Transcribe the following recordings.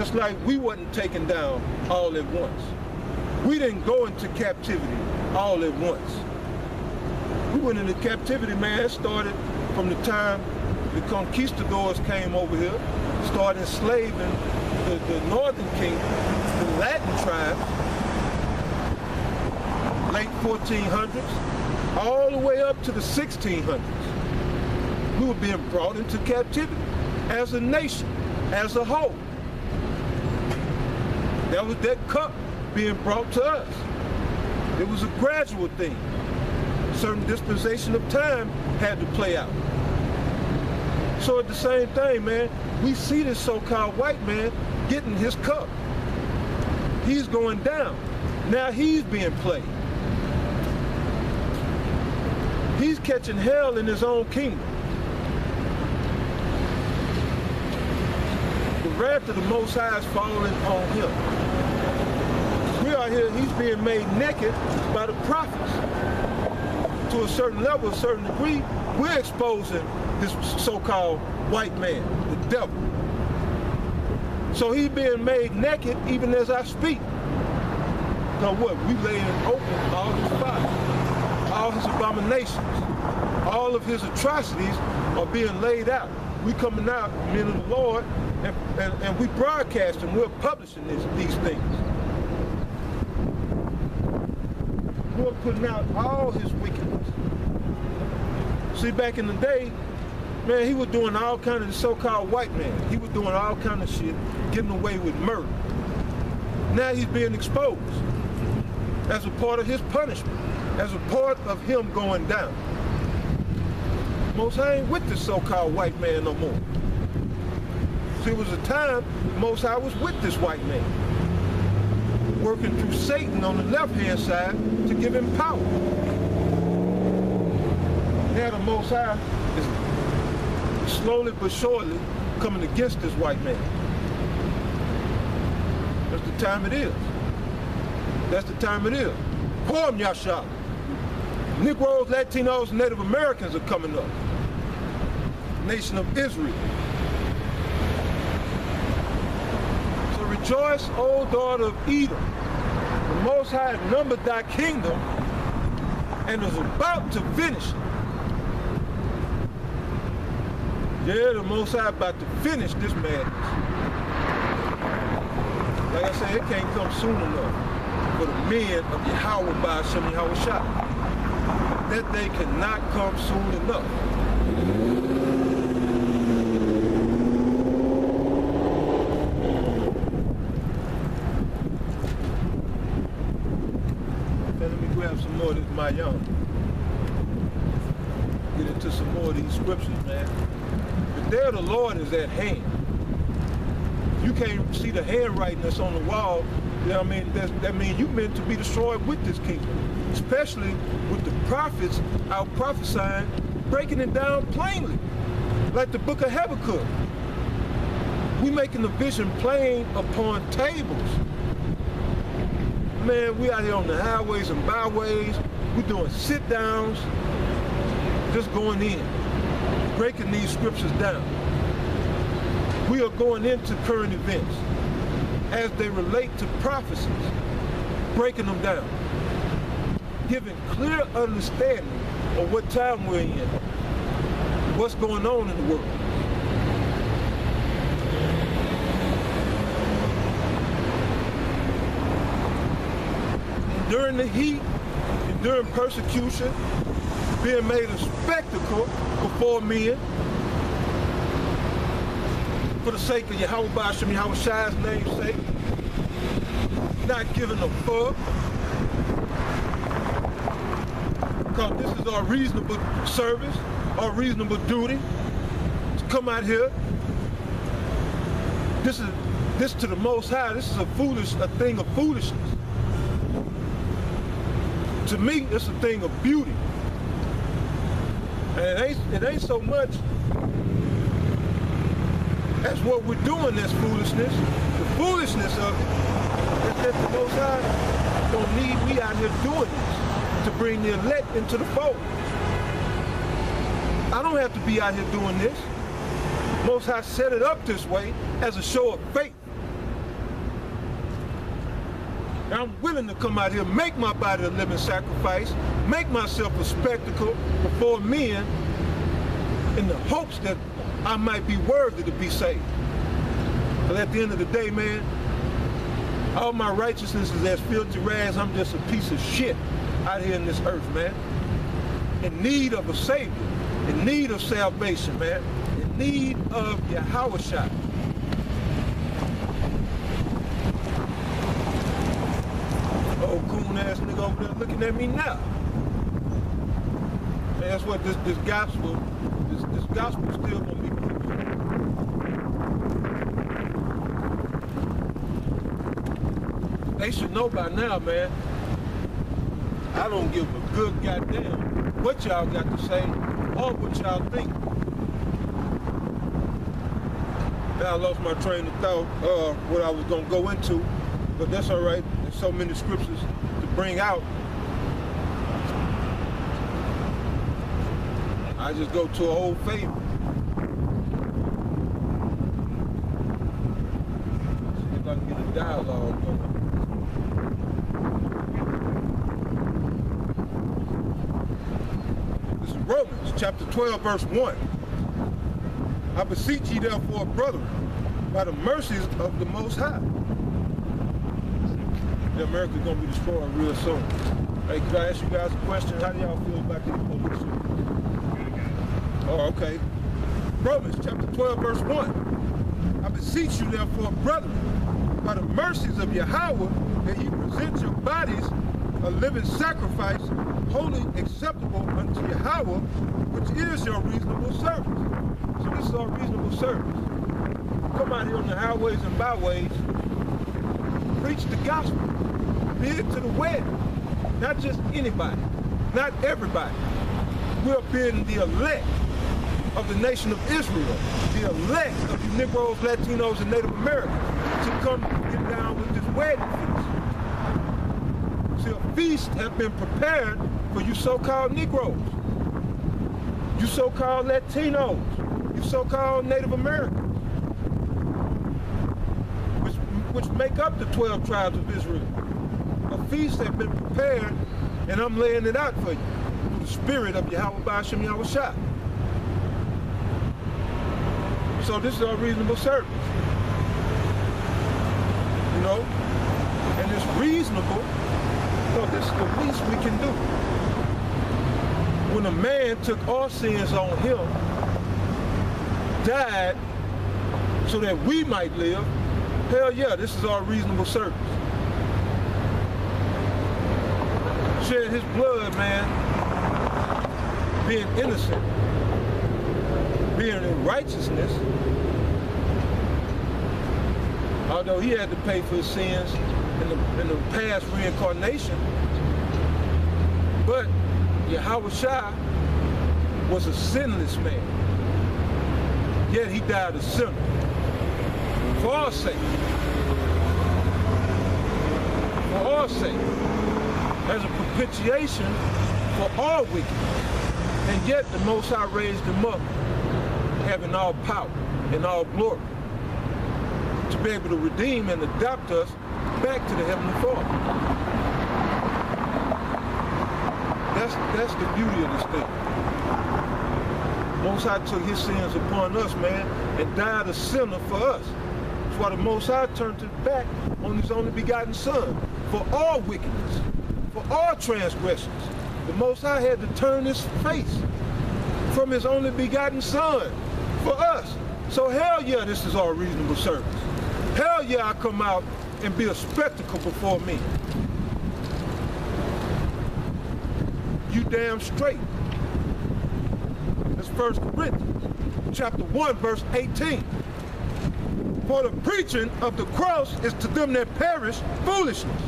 Just like we wasn't taken down all at once. We didn't go into captivity all at once. We went into captivity, man. It started from the time the conquistadors came over here, started enslaving the northern kingdom, the Latin tribes, late 1400s, all the way up to the 1600s. We were being brought into captivity as a nation, as a whole. That was that cup being brought to us. It was a gradual thing. A certain dispensation of time had to play out. So at the same thing, man, we see this so-called white man getting his cup. He's going down. Now he's being played. He's catching hell in his own kingdom. The wrath of the Most High is falling on him. We are here, he's being made naked by the prophets. To a certain level, a certain degree, we're exposing this so-called white man, the devil. So he's being made naked even as I speak. Now what? We laying open all his folly, all his abominations, all of his atrocities are being laid out. We coming out, men of the Lord, and we broadcasting, we're publishing these things. We're putting out all his wickedness. See, back in the day, man, he was doing all kind of the so-called white man. He was doing all kind of shit, getting away with murder. Now he's being exposed as a part of his punishment, as a part of him going down. Most High ain't with this so-called white man no more. See, it was a time Most High was with this white man, working through Satan on the left-hand side to give him power. Now the Most High is slowly but surely coming against this white man. That's the time it is. That's the time it is. Poem Yasha. Negroes, Latinos, Native Americans are coming up. Nation of Israel. So rejoice, O daughter of Edom. The Most High numbered thy kingdom and is about to finish it. Yeah, the Most High about to finish this madness. Like I said, it can't come soon enough for the men of Yahweh by Hashem Yahweh Shah. That day cannot come soon enough. Now let me grab some more of this Mayam. Get into some more of these scriptures, man. The day of the Lord is at hand. You can't see the handwriting that's on the wall. You know what I mean? That means you meant to be destroyed with this kingdom. Especially with the prophets out prophesying, breaking it down plainly. Like the book of Habakkuk. We making the vision plain upon tables. Man, we out here on the highways and byways. We doing sit downs, just going in, breaking these scriptures down. We are going into current events as they relate to prophecies, breaking them down, giving clear understanding of what time we're in, what's going on in the world. During the heat, and during persecution, being made a spectacle before men, for the sake of Yahweh Ba'ashem, Yahweh Shai's name's sake, not giving a fuck, because this is our reasonable service, our reasonable duty, to come out here. This to the Most High, this is a thing of foolishness. To me, it's a thing of beauty. And it ain't so much as what we're doing that's foolishness. The foolishness of it is that the Most High don't need me out here doing this to bring the elect into the fold. I don't have to be out here doing this. Most High set it up this way as a show of faith And I'm willing to come out here, make my body a living sacrifice, make myself a spectacle before men in the hopes that I might be worthy to be saved. But at the end of the day, man, all my righteousness is as filthy rags. I'm just a piece of shit out here in this earth, man. In need of a savior, in need of salvation, man. In need of Yahweh. Old coon ass nigga over there looking at me now. Man, that's what this gospel still gonna be preached. They should know by now, man. I don't give a good goddamn what y'all got to say or what y'all think. Now I lost my train of thought, what I was gonna go into, but that's all right. There's so many scriptures to bring out. I just go to an old favorite. See if I can get a dialogue going. This is Romans chapter 12, verse 1. I beseech ye therefore, brethren, by the mercies of the Most High. America's gonna be destroyed real soon. Hey, could I ask you guys a question? How do y'all feel about this police? Oh, okay. Romans chapter 12, verse 1. I beseech you therefore, brethren, by the mercies of Yahweh, that ye present your bodies a living sacrifice, wholly acceptable unto Yahweh, which is your reasonable service. So this is our reasonable service. Come out here on the highways and byways, preach the gospel, bid to the wedding. Not just anybody, not everybody. We're bidding the elect of the nation of Israel, the elect of you Negroes, Latinos, and Native Americans to come get down with this wedding feast. See, a feast has been prepared for you so-called Negroes, you so-called Latinos, you so-called Native Americans, which make up the 12 tribes of Israel. A feast has been prepared, and I'm laying it out for you through the spirit of Yahweh Ba'ashem Yahweh Shah. So this is our reasonable service. You know? And it's reasonable, so this is the least we can do. When a man took our sins on him, died so that we might live, hell yeah, this is our reasonable service. Shed his blood, man, being innocent, being in righteousness, although he had to pay for his sins in the past reincarnation, but Yahweh Shah was a sinless man, yet he died a sinner for our sake. For our sake. As a propitiation for all wickedness. And yet the Most High raised him up, having all power and all glory, to be able to redeem and adopt us back to the Heavenly Father. That's the beauty of this thing. Most High took his sins upon us, man, and died a sinner for us. That's why the Most High turned his back on his only begotten Son for all wickedness, for all transgressions. The Most High had to turn his face from his only begotten Son for us. So hell yeah, this is our reasonable service. Hell yeah, I come out and be a spectacle before me. You damn straight. That's 1 Corinthians chapter 1, verse 18. For the preaching of the cross is to them that perish foolishness.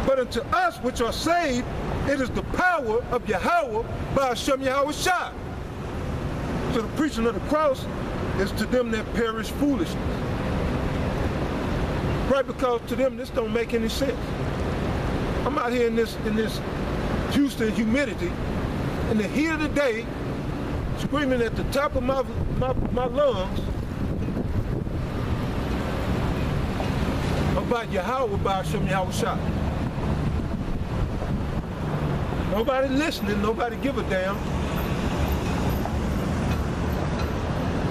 But unto us which are saved, it is the power of Yahweh Ba'ashem Yahweh Shah. So the preaching of the cross is to them that perish foolishness. Right, because to them this don't make any sense. I'm out here in this Houston humidity, in the heat of the day, screaming at the top of my lungs about Yahweh by Hashem Yahweh Shah. Nobody listening, nobody give a damn.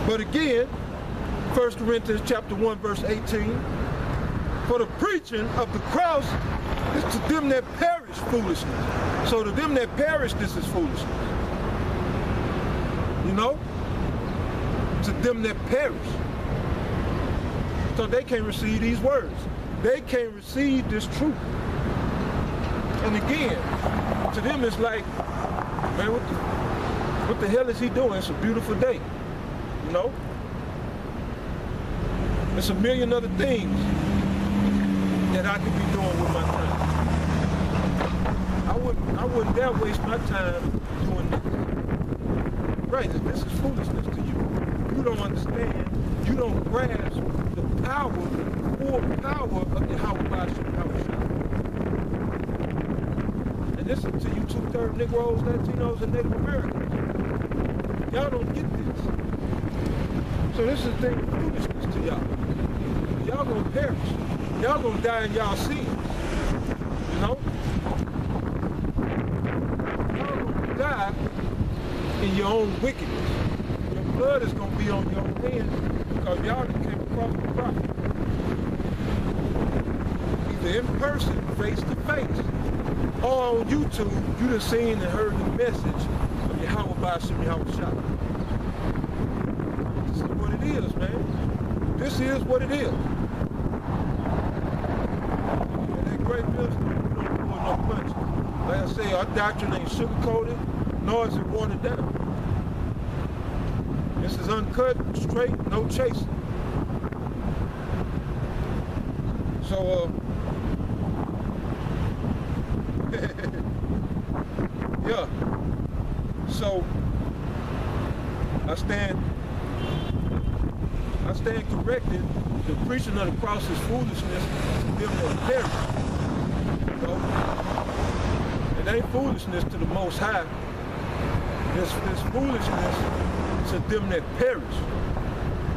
But again, 1 Corinthians chapter 1, verse 18, for the preaching of the cross is to them that perish foolishness. So to them that perish, this is foolishness. You know? To them that perish. So they can't receive these words. They can't receive this truth. And again, to them it's like, man, what the hell is he doing? It's a beautiful day. You know? There's a million other things that I could be doing with my time. I wouldn't dare waste my time doing this. Right, this is foolishness to you. You don't understand, you don't grasp the power, the full power of Yahweh B'Ashem Yahweh Shah. And this is to you 2/3 Negroes, Latinos, and Native Americans. Y'all don't get this. So this is a thing of foolishness to y'all. Y'all gonna perish. Y'all gonna die in y'all sins. You know? Y'all gonna die in your own wickedness. Your blood is gonna be on your own hands because y'all came across the prophet. Either in person, face to face, or on YouTube, you done seen and heard the message of Yahweh B'Ashem Yahweh Shah. This is what it is, man. This is what it is. And that great wisdom, we don't pull no punches. Like I say, our doctrine ain't sugar-coated, nor is it watered down. This is uncut, straight, no chasing. So, yeah. So, I stand corrected. The preaching of the cross is foolishness to them that perish. You know? It ain't foolishness to the Most High. This foolishness to them that perish.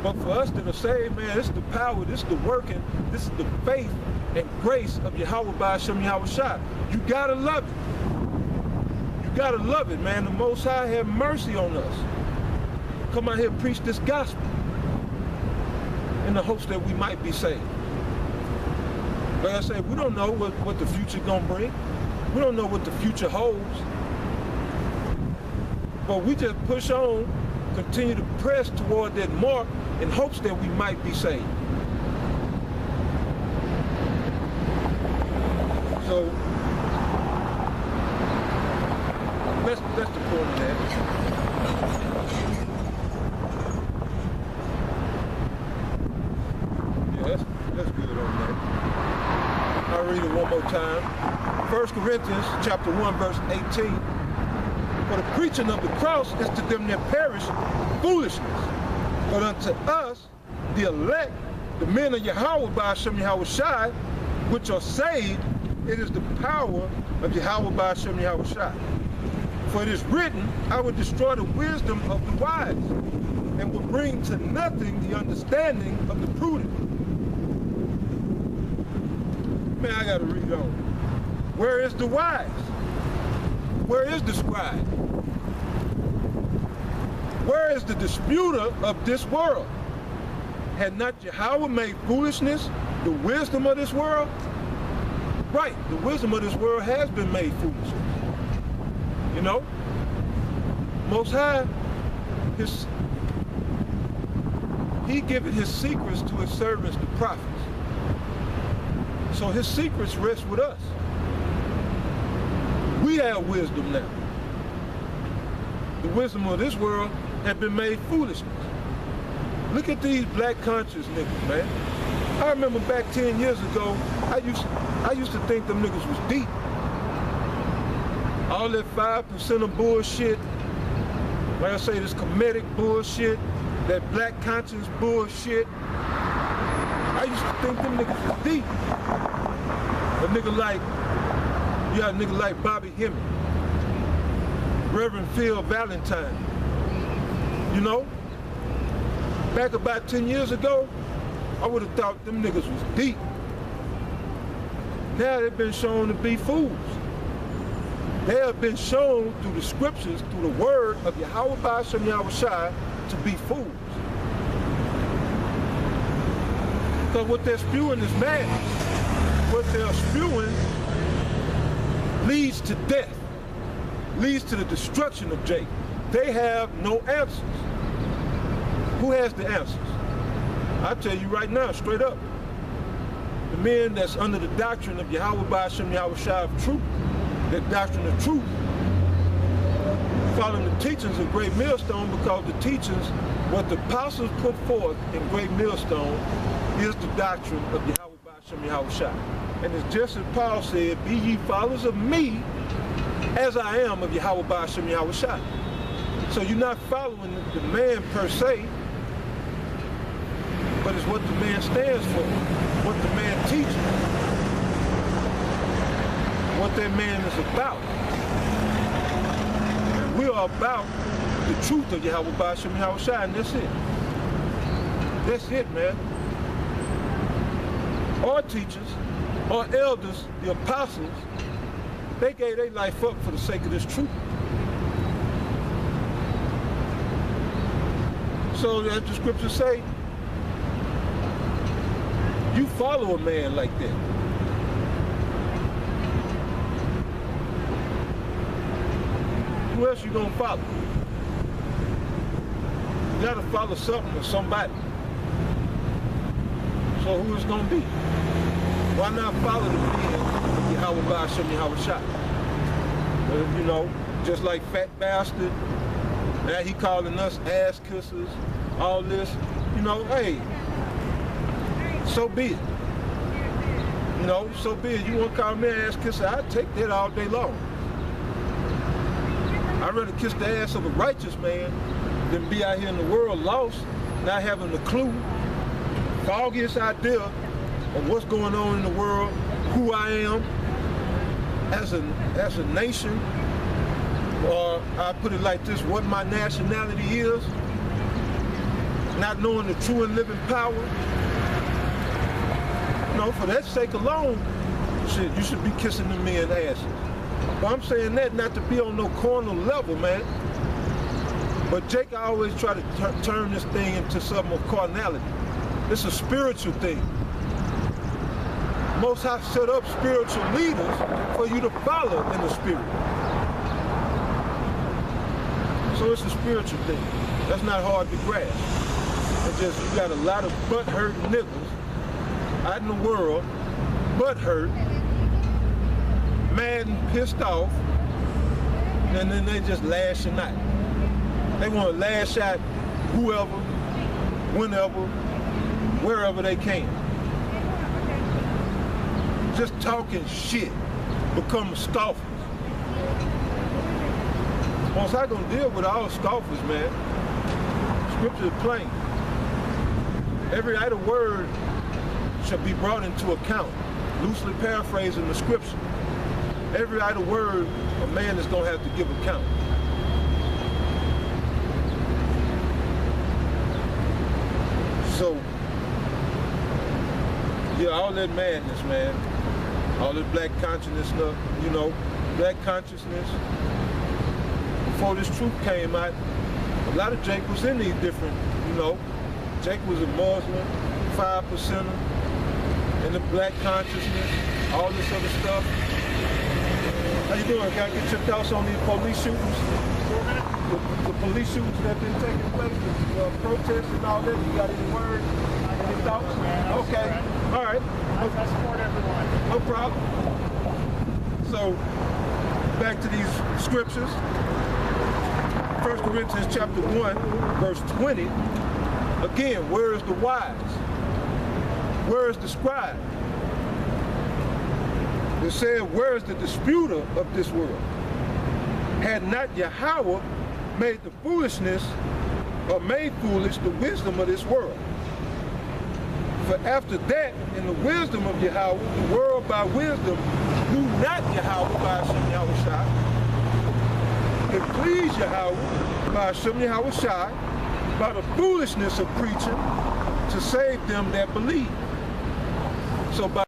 But for us that are saved, man, this is the power, this is the working, this is the faith and grace of Yahweh B'Ashem Yahweh Shah. You gotta love it. You gotta love it, man. The Most High have mercy on us. Come out here and preach this gospel in the hopes that we might be saved. Like I say, we don't know what the future gonna bring. We don't know what the future holds. But we just push on, continue to press toward that mark in hopes that we might be saved. So that's the point of that. Yeah, that's good on that. I'll read it one more time. 1 Corinthians chapter 1, verse 18. For the preaching of the cross is to them that perish foolishness. But unto us, the elect, the men of Yahweh B'Ashem Yahweh Shai, which are saved, it is the power of Yahweh B'Ashem Yahweh Shai. For it is written, I will destroy the wisdom of the wise, and will bring to nothing the understanding of the prudent. Man, I gotta read on. Where is the wise? Where is the scribe? Where is the disputer of this world? Had not Yahweh made foolishness the wisdom of this world? Right, the wisdom of this world has been made foolishness. You know? Most High, he giveth his secrets to his servants, the prophets. So his secrets rest with us. We have wisdom now. The wisdom of this world has been made foolishness. Look at these black conscious niggas, man. I remember back 10 years ago, I used to think them niggas was deep. All that 5% of bullshit, like I say, this comedic bullshit, that black conscience bullshit. I used to think them niggas was deep. A nigga like, you got a nigga like Bobby Hemming, Reverend Phil Valentine. You know? Back about 10 years ago, I would have thought them niggas was deep. Now they've been shown to be fools. They have been shown through the scriptures, through the word of Yahweh Ba'ashem Yahushai, to be fools. Because what they're spewing is madness. What they're spewing leads to death, leads to the destruction of Jacob. They have no answers. Who has the answers? I tell you right now, straight up. The men that's under the doctrine of Yahweh Ba'ashem Yahushai of truth, that doctrine of truth, following the teachings of Great Millstone, because the teachings, what the apostles put forth in Great Millstone, is the doctrine of Yahweh Ba'ashem Yahushai. And it's just as Paul said, be ye followers of me as I am of Yahweh Ba'ashem Yahushai. So you're not following the man per se, but it's what the man stands for, what the man teaches, what that man is about. And we are about the truth of Yahweh Ba'ashem Yahushai, and that's it. That's it, man. Our teachers, our elders, the apostles, they gave their life up for the sake of this truth. So as the scriptures say, you follow a man like that. Who else you gonna follow? You gotta follow something or somebody. So who is gonna be? Why not follow the men of Yahweh Ba'ashem Yahushai? You know, just like Fat Bastard, now he calling us ass kissers, all this. You know, hey, so be it. You know, so be it. You want to call me an ass kisser, I'd take that all day long. I'd rather kiss the ass of a righteous man than be out here in the world lost, not having a clue, foggiest idea of what's going on in the world, who I am as a nation, or I put it like this, what my nationality is, not knowing the true and living power. You know, for that sake alone, you should be kissing the men's asses. But I'm saying that not to be on no carnal level, man. But Jake always try to turn this thing into something of carnality. It's a spiritual thing. Most High set up spiritual leaders for you to follow in the spirit. So it's a spiritual thing. That's not hard to grasp. It's just you got a lot of butt-hurt niggas out in the world, butt-hurt, mad and pissed off, and then they just lashing out. They want to lash out whoever, whenever, wherever they can. Just talking shit, become scoffers. Once I gonna deal with all scoffers, man. Scripture is plain. Every idle word shall be brought into account. Loosely paraphrasing the scripture. Every idle word a man is gonna have to give account. So, yeah, all that madness, man. All this black consciousness stuff, you know, black consciousness. Before this truth came out, a lot of Jake was in these different, you know, Jake was a Muslim, 5%er, in the black consciousness, all this other stuff. How you doing? Can I get your thoughts on these police shootings? The police shootings that have been taking place, the protests and all that, you got any words? Any thoughts? Okay, all right. I support everyone. No problem. So, back to these scriptures. 1 Corinthians chapter 1, verse 20. Again, where is the wise? Where is the scribe? It said, where is the disputer of this world? Had not Yahweh made the foolishness, or made foolish the wisdom of this world? For after that, in the wisdom of Yahweh, the world by wisdom knew not Yahweh by Hashem Yahushai. It pleased Yahweh by Hashem Yahushai by the foolishness of preaching to save them that believe. So by